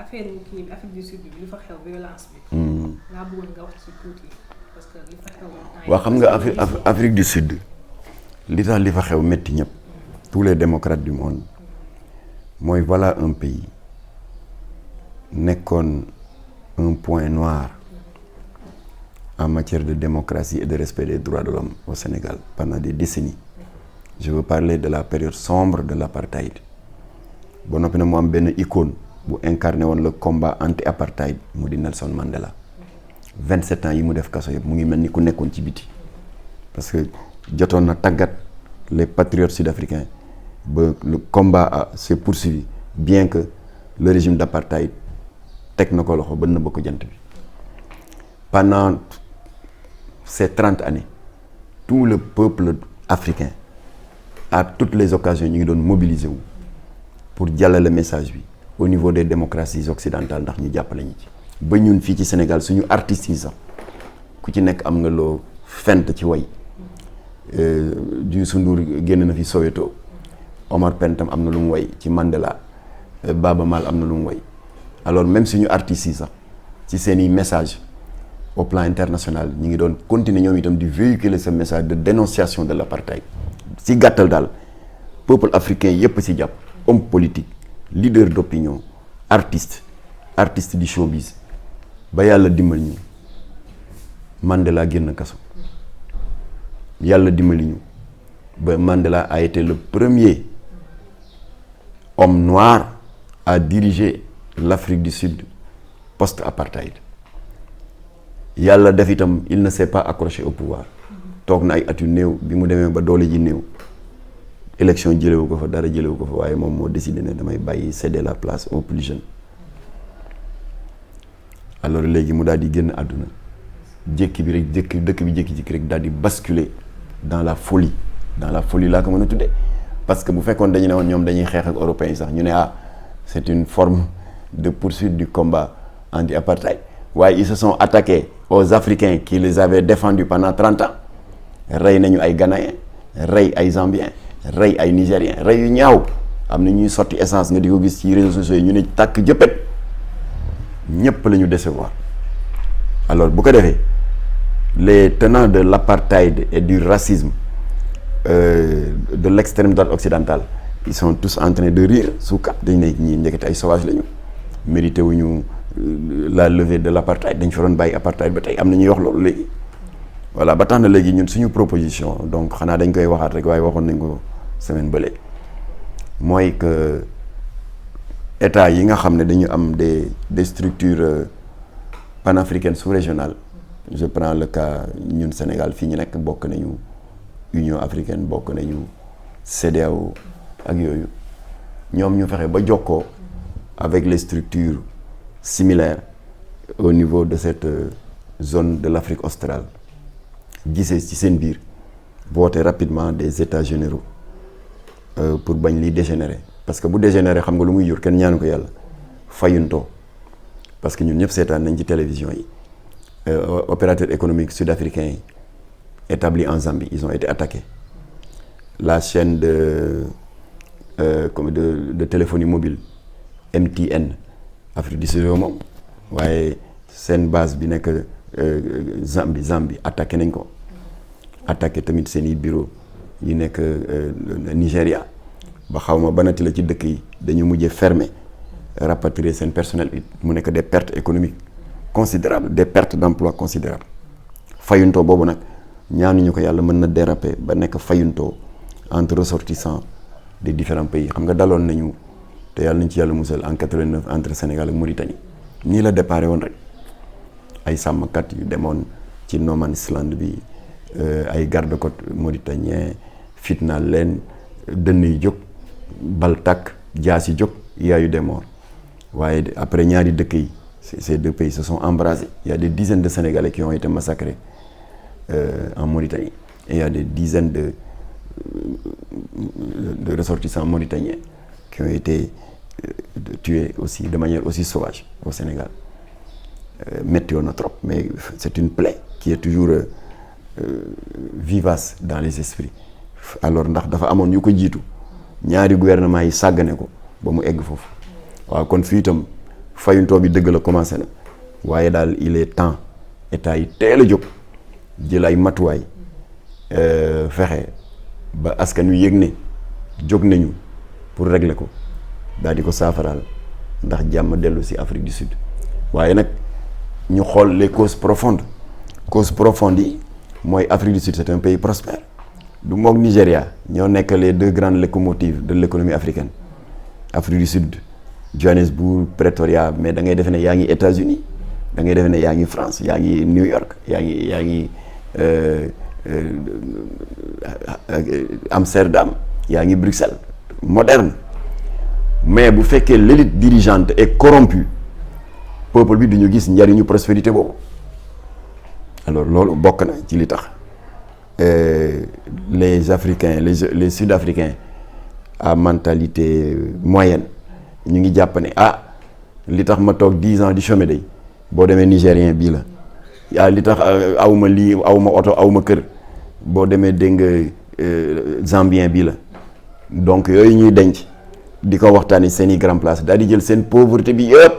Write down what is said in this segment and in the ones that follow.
affaire kii bi Afrique du Sud bi li fa xew violence bi. laa bëggoon nga wax ci tuuti parce que li fa xew. waaw xam nga Afrique du Sud li tax li fa xew métti ñëpp tous les démocrates du monde mooy voilà un pays nekkoon un point noir en matière de démocratie et de respect des droits de l'homme au Sénégal pendant des décennies. Je veux parler de la période sombre de l'apartheid. Ba noppi na mu am benn icône bu incarné woon le combat anti-apartheid mu di Nelson Mandela 27 ans yi mu def kaso yëpp mu ngi mel ni ku nekkoon ci biti parce que jotoon na tàggat les patriotes sud-africains ba le combat s'est poursuivi bien que le régime d'apartheid teg na ko loxo ba nëbb ko jant bi. Pendant ces 30 années tout le peuple africain à toutes les occasions ñu ngi doon mobiliser wu pour jàllale message bi au niveau des démocraties occidentales ndax ñu jàppale ñu ci ba ñun fii ci Sénégal suñu artistes yi sax ku ci nekk am nga loo fent ci way Youssou Ndour génn na fi Soweto Omar Pène tam am na lu mu way ci Mandela Baaba Maal am na lu mu way alors même suñu artistes yi sax ci seeni message au plan international ñu ngi doon continuer ñoom itam di véhiculer ce message de dénonciation de l'apartheid. Si gàttal daal peuple africain yépp ci jàpp homme politique leader d'opinion artiste du showbiz ba yàlla dimbali ñu Mandela génn kaso yàlla dimbali ñu ba Mandela a été le premier homme noir à diriger l'Afrique du Sud post-apartheid yàlla def itam il ne s'est pas accroché au pouvoir toog na ay at yu néew bi mu demee ba doole ji néew élection jëlewu ko fa dara jëlewu ko fa waaye moom moo décidé ne damay bàyyi céder la place aux plus jeunes alors léegi mu daal di génn àdduna jékki bi rek dëkk bi jékki-jékki rek daal di basculer dans la folie laa ko mën a tuddee parce que bu fekkoon dañu ne woon ñoom dañuy xeex ak européens yi sax ñu ne c'est une forme de poursuite du combat anti-apartheid waaye ils se sont attaqués aux Africains qui les avaient défendus pendant 30 ans rey nañu ay Ghanéens rey ay Zambiens rey ay Nigériens rey yu ñaaw am na ñuy sotti essence nga di ko gis ci réseaux sociaux yi ñu ne tàkk jëppët ñépp la ñu décevoir alors bu ko defee les tenants de l'apartheid et du racisme de l'extrême droite occidentale ils sont tous en train de rire sous cap dañ ne ñii njëkkati ay sauvage lañu mérité wuñu la levée de l'apartheid dañ fa doon bàyyi apartheid ba tey am na ñuy wax loolu léegi voilà ba tax na léegi ñun suñu proposition donc xanaa dañ koy waxaat rek waaye waxoon nañ ko semaine bële mooy que état yi nga xam ne dañu am des structures panafricaines sous-régionales je prends le cas ñun Sénégal fii ñu nekk bokk nañu Union africaine bokk nañu CEDEAO ak yooyu ñoom ñu fexe ba jokkoo avec les structures similaires au niveau de cette zone de l'Afrique australe gisee ci seen biir voter rapidement des états généraux pour bañ liy dégénérer parce que bu dégénérer xam nga lu muy jur kenn ñaanu ko yàlla fayuntoo parce que ñun ñëpp seetaan nañ ci télévision yi opérateurs économiques sud-africains yi établis en Zambie ils ont été attaqués la chaîne de téléphonie mobile MTN Afrique du Sud moom waaye seen base bi nekk Zambie attaqué nañ ko attaqué tamit seen i bureau yi nekk Nigéria ba xaw ma banati la ci dëkk yi dañu mujjee fermer rapatrier seen personnel mu nekk des pertes économiques considérables des pertes d'emploi considérables fayuntoo boobu nag ñaanuñu ko yàlla mën na déraper ba nekk fayuntoo entre ressortissants des différents pays xam nga daloon nañu te yàlla nañ ci yàlla musal en 89 entre Sénégal ak Mauritanie nii la déparé woon rek ay sàmmkat yu demoon ci No Man's Land bi ay garde-côte mauritanien fitnaal leen dënn yi jóg bal tàkk jaas yi jóg yaayu des morts waaye après ñaari dëkk yi ces deux pays se sont embrasés il y a des dizaines de Sénégalais qui ont été massacrés en Mauritanie et il y a des dizaines de ressortissants mauritaniens qui ont été tués aussi de manière aussi sauvage au Sénégal metti woon na trop mais c'est une plaie qui est toujours vivace dans les esprits alors ndax dafa amoon yu ko jiitu ñaari gouvernement yi sàggane ko ba mu egg foofu waaw kon fii itam fayuntoo bi dëgg la commencé na waaye daal il est temps état yi teel a jóg jël ay matuwaay fexe ba askan wi yëg ne jóg nañu pour régler ko daal di ko saafaraal ndax jàmm dellu ci Afrique du Sud waaye nag ñu xool les causes profondes yi mooy Afrique du Sud c'est un pays prospère du moog Nigéria ñoo nekk les deux grandes locomotives de l'économie africaine Afrique du Sud Johannesburg Pretoria mais da ngay defe ne yaa ngi États-Unis da ngay defe ne yaa ngi France yaa ngi New York yaa ngi Amsterdam yaa ngi Bruxelles moderne mais bu fekkee l'élite dirigeante est corrompue peuple bi du ñu gis njariñu prospérité boobu alors loolu bokk na ci li tax les Africains les Sud-Africains à mentalité moyenne ñu ngi jàpp ne li tax ma toog 10 ans di chômer day boo demee Nigérien bii la li tax awma lii awma oto awma kër boo demee dégg nga Zambien bii la donc yooyu ñuy denc di ko waxtaani seen i grand place daal di jël seen pauvreté bi yëpp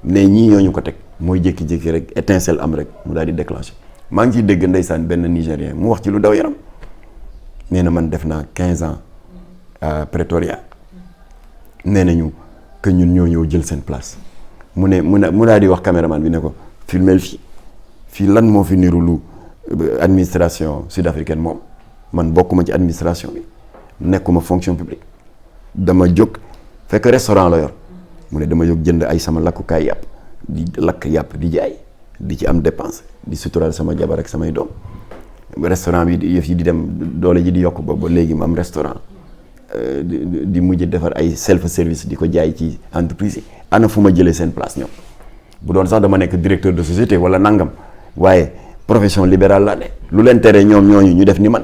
ne ñii ñoo ñu ko teg mooy jékki-jékki rek étincelle am rek mu daal di déclenché maa ngi ciy dégg ndeysaan benn Nigérien mu wax ci lu daw yaram nee na man def naa 15 ans à Pretoria nee nañu que ñun ñoo ñëw jël seen place mu daal di wax caméraman bi ne ko filmel fii lan moo fi niru lu administration sud-africaine moom man bokkuma ci administration bi nekkuma fonction publique dama jóg fekk restaurant la yor mu ne dama jóg jënd ay sama lakkukaay yàpp di lakk yàpp di jaay di ci am dépense di suturaal sama jabar ak samay doom restaurant bi yëf yi di dem doole ji di yokk ba léegi mu am restaurant di mujj defar ay self service di ko jaay ci entreprise yi ana fu ma jëlee seen place ñoom bu doon sax dama nekk directeur de société wala nangam waaye profession libérale laa ne lu leen tere ñoom ñooñu ñu def ni man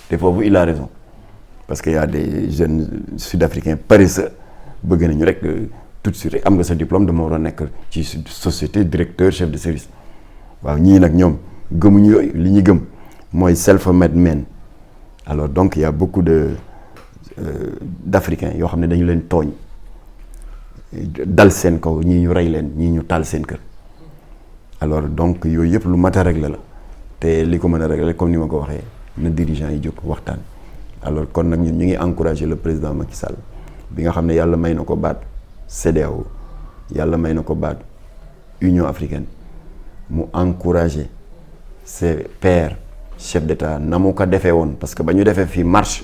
te foofu il a raison parce que y a des jeunes sud-africains paresseux bëgg nañu rek tout de suite rek am nga sa diplôme dama war a nekk ci société directeur chef de service waaw ñii nag ñoom gëmuñu yooyu li ñu gëm mooy self-made men alors donc il y a beaucoup d'Africains yoo xam ne dañu leen tooñ dal seen kaw ñii ñu rey leen ñii ñu taal seen kër alors donc yooyu yëpp lu mat a régler la te li ko mën a régler comme ni ma ko waxee na dirigeants yi jóg waxtaan alors kon nag ñun ñu ngi encourager le président Macky Sall bi nga xam ne yàlla may na ko baat CEDEAO yàlla may na ko baat Union africaine mu encourager ses pairs chefs d'État na mu ko defee woon parce que ba ñu defee fii marche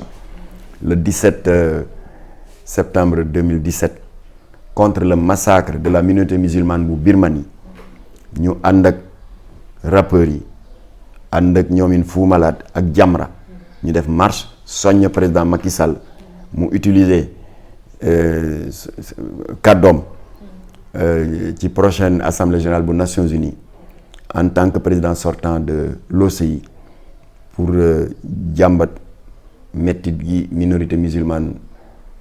le 17 septembre 2017 contre le massacre de la minorité musulmane bu Birmanie ñu ànd ak rappeurs yi ànd ak ñoomin Fou Malade ak Jamra ñu def marche soññ président Macky Sall mu utiliser kàddoom ci prochaine assemblée générale bu Nations Unies en tant que président sortant de l'OCI pour jàmbat mettit gi minorité musulmane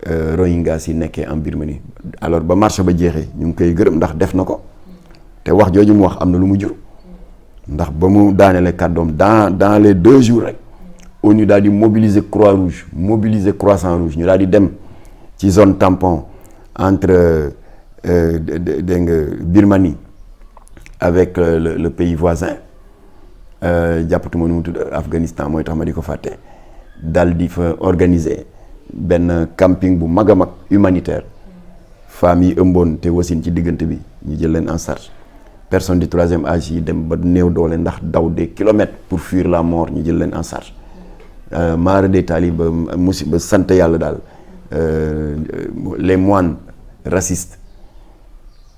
Rohingyas yi nekkee en Birmanie alors ba marche ba jeexee ñu ngi koy gërëm ndax def na ko te wax jooju mu wax am na lu mu jur ndax ba mu daaneele kàddoom dans les 2 jours rek ONU daal di mobiliser Croix-Rouge mobiliser Croissant-Rouge ñu daal di dem ci zone tampon entre dégg nga Birmanie avec le pays voisin jàppatuma nu mu tudd Afghanistan mooy tax ma di ko fàtte dal di fa organiser benn camping bu mag a mag humanitaire femmes yi ëmboon te wasin ci diggante bi ñu jël leen en charge personnes du 3e âge yi dem ba néew doole ndax daw des kilomètres pour fuir la mort ñu jël leen en charge maara des taali ba ba sant yàlla daal les moines racistes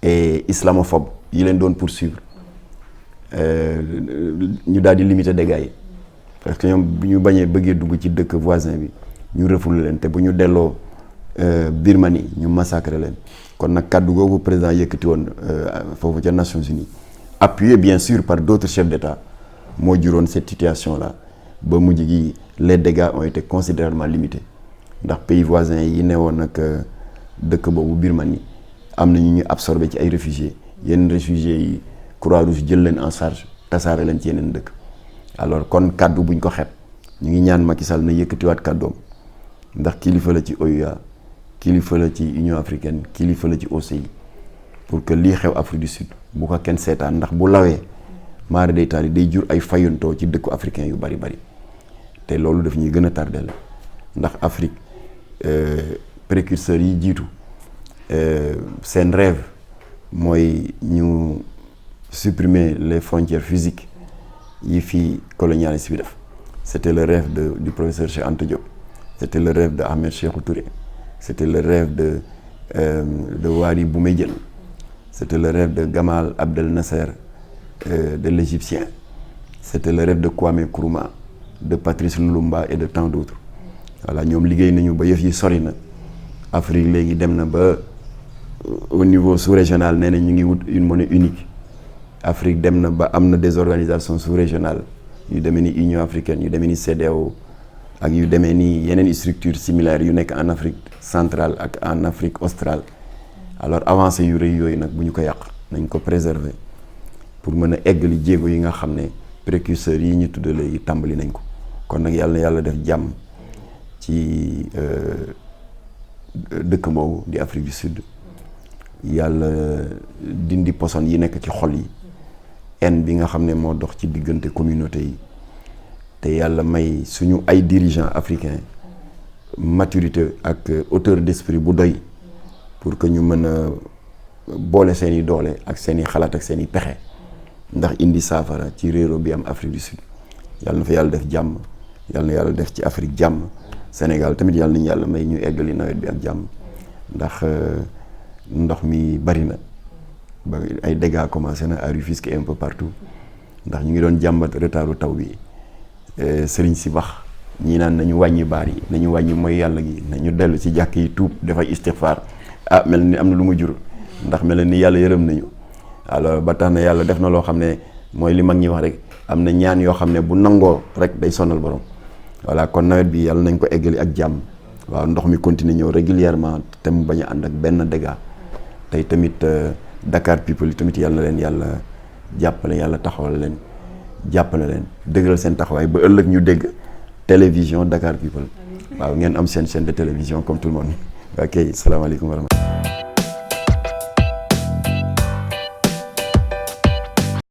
et islamophobes yi leen doon poursuivre ñu daal di limiter dégâts yi parce que ñoom bu ñu bëggee dugg ci dëkk voisin bi ñu refoulé leen te bu ñu delloo Birmanie ñu massacré leen kon nag kàddu googu président yëkkati woon foofu ca Nations Unies appuyé bien sûr par d'autres chefs d'État moo juróon cette situation là ba mujj gi les dégâts ont été considérablement limités ndax pays voisins yi newoon nag dëkk boobu Birmanie am na ñu absorbé ci ay réfugiés yenn réfugiés yi Croix-Rouge jël leen en charge tasaare leen ci yeneen dëkk alors kon kàddu buñ ko xeeb ñu ngi ñaan Macky Sall na yëkkatiwaat kàddoom ndax kilifa la ci OUA kilifa la ci Union africaine kilifa la ci OCI pour que lii xew Afrique du Sud bu ko kenn seetaan ndax bu lawee maara day taal day jur ay fayantoo ci dëkku africain yu bari bari te loolu daf ñuy gën a tardel ndax Afrique précurseurs yi jiitu seen rêve mooy ñu supprimer les frontières physiques yi fi colonialiste bi def. C'était le rêve du professeur Cheikh Anta Diop, c'était le rêve de Ahmed Sékou Touré, c'était le rêve de Wari Boumediene, c'était le rêve de Gamal Abdel Nasser, de l'Égyptien, c'était le rêve de Kwame Nkrumah, de Patrice Lumumba et de tant d'autres. Voilà, ñoom liggéey nañu ba yëf yi sori na Afrique léegi dem na ba au niveau sous-régional nee na ñu ngi wut une monnaie unique. Afrique dem na ba am na des organisations sous-régionales yu demee ni Union africaine yu demee ni CEDEAO ak yu demee ni yeneen structures similaires yu nekk en Afrique centrale ak en Afrique australe. Alors avancé yu rëy yooyu nag bu ñu ko yàq nañ ko préserver pour mën a eggali jéego yi nga xam ne précurseurs yi ñu tudd léegi tàmbali nañ ko kon nag yàlla na yàlla def jàmm ci dëkk boobu di Afrique du Sud yàlla dindi poson yi nekk ci xol yi haine bi nga xam ne moo dox ci diggante communauté yi te yàlla may suñu ay dirigeants africains maturité ak hauteur d'esprit bu doy pour que ñu mën a boole seeni doole ak seeni xalaat ak seeni pexe ndax indi saafara ci réeróo bi am Afrique du Sud yàlla na fa yàlla def jàmm yàlla na yàlla def ci Afrique jàmm Sénégal tamit yàlla nañu yàlla may ñu eggali nawet bi ak jàmm ndax ndox mi bari na ba ay dégâts commencé na à Rufisque et un peu partout ndax ñu ngi doon jàmbat retardu taw bi sëriñ si wax ñii naan nañu wàññi baar yi nañu wàññi mooy yàlla gi nañu dellu ci jàkk yi tuub dafay istighfar mel ni am na lu mu jur ndax mel ni yàlla yërëm nañu alors ba tax na yàlla def na loo xam ne mooy li mag ñi wax rek am na ñaan yoo xam ne bu nangoo rek day sonal borom voilà kon nawet bi yàlla nañ ko eggali ak jàmm waaw ndox mi continuer ñëw régulièrement te mu bañ a ànd ak benn dégât tey tamit Dakar people yi tamit yàlla na leen yàlla jàppale yàlla taxawal leen jàppale leen dëgëral seen taxawaay ba ëllëg ñu dégg télévision Dakar people waaw ngeen am seen chaîne de télévision comme tout le monde ok salaamaaleykum wa rahmatulah